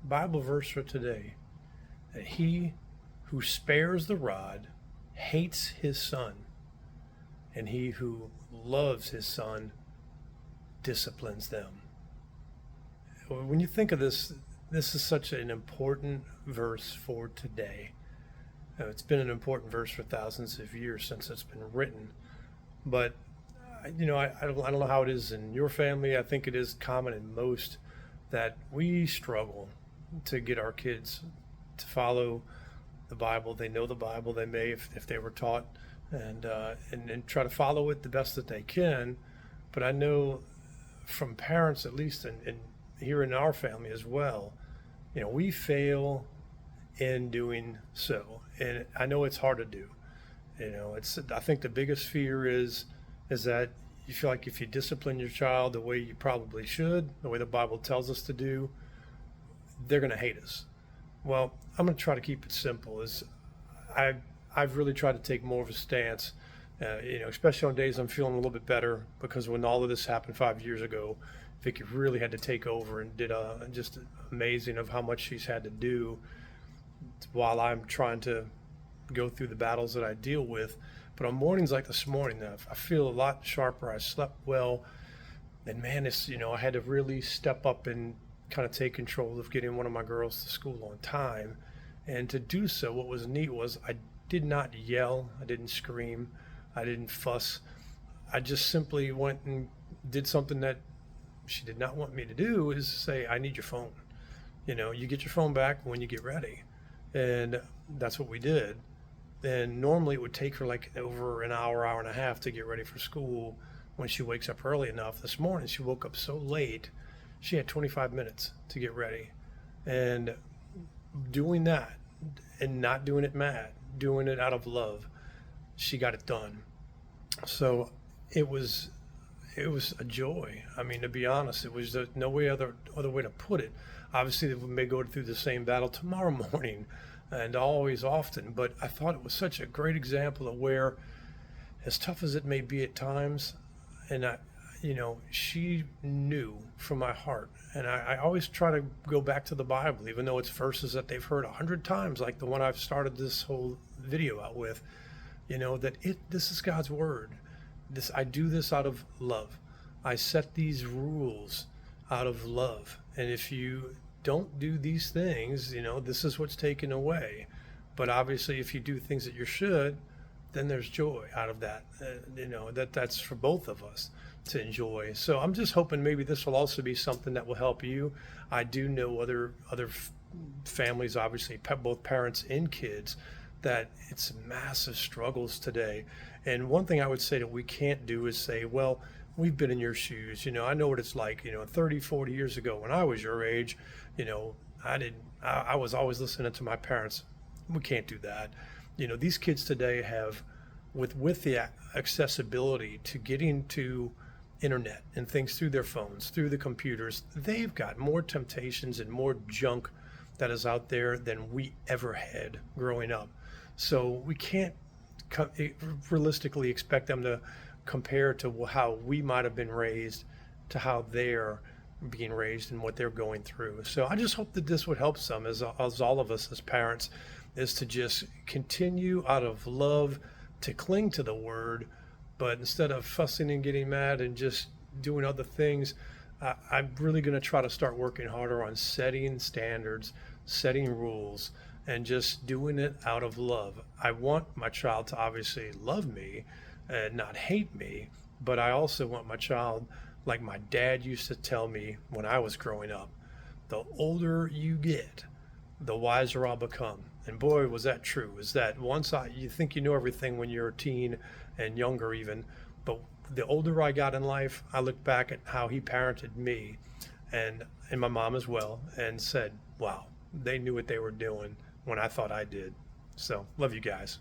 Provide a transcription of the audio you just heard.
Bible verse for today, that he who spares the rod hates his son, and he who loves his son disciplines them. When you think of this, this is such an important verse for today. It's been an important verse for thousands of years since it's been written. But, I don't know how it is in your family. I think it is common in most that we struggle to get our kids to follow the Bible. They know the Bible. They may, if they were taught, and try to follow it the best that they can. But I know from parents, at least, and here in our family as well, we fail in doing so, and I know it's hard to do. It's I think the biggest fear is that you feel like if you discipline your child the way you probably should, the way the Bible tells us to do, they're going to hate us. Well, I'm going to try to keep it simple. I I've really tried to take more of a stance, especially on days I'm feeling a little bit better, because when all of this happened 5 years ago, Vicky really had to take over and did just amazing of how much she's had to do while I'm trying to go through the battles that I deal with. But on mornings like this morning, I feel a lot sharper. I slept well, and man, I had to really step up and kind of take control of getting one of my girls to school on time. And to do so, what was neat was I did not yell, I didn't scream, I didn't fuss. I just simply went and did something that she did not want me to do, is say, I need your phone. You get your phone back when you get ready. And that's what we did. And normally it would take her like over an hour, hour and a half to get ready for school when she wakes up early enough. This morning she woke up so late, she had 25 minutes to get ready. And doing that and not doing it mad, doing it out of love, she got it done. So it was a joy. I mean, to be honest, it was no way other way to put it. Obviously, we may go through the same battle tomorrow morning, and always often. But I thought it was such a great example of where, as tough as it may be at times, and she knew from my heart. And I always try to go back to the Bible, even though it's verses that they've heard 100 times, like the one I've started this whole video out with. This is God's word. I do this out of love. I set these rules out of love. And if you don't do these things, this is what's taken away. But obviously, if you do things that you should, then there's joy out of that. That's for both of us to enjoy. So I'm just hoping maybe this will also be something that will help you. I do know other families, obviously, both parents and kids, that it's massive struggles today. And one thing I would say that we can't do is say, well, we've been in your shoes. I know what it's like, 30, 40 years ago when I was your age, I was always listening to my parents. We can't do that. These kids today have, with the accessibility to getting to internet and things through their phones, through the computers, they've got more temptations and more junk that is out there than we ever had growing up. So we can't realistically expect them to compare to how we might have been raised to how they're being raised and what they're going through. So I just hope that this would help some, as all of us as parents, is to just continue out of love to cling to the word, but instead of fussing and getting mad and just doing other things, I'm really going to try to start working harder on setting standards, setting rules, and just doing it out of love. I want my child to obviously love me and not hate me, but I also want my child, like my dad used to tell me when I was growing up, the older you get, the wiser I'll become. And boy, was that true. Is that you think you know everything when you're a teen and younger even, but the older I got in life, I looked back at how he parented me and my mom as well, and said, wow, they knew what they were doing when I thought I did. So love you guys.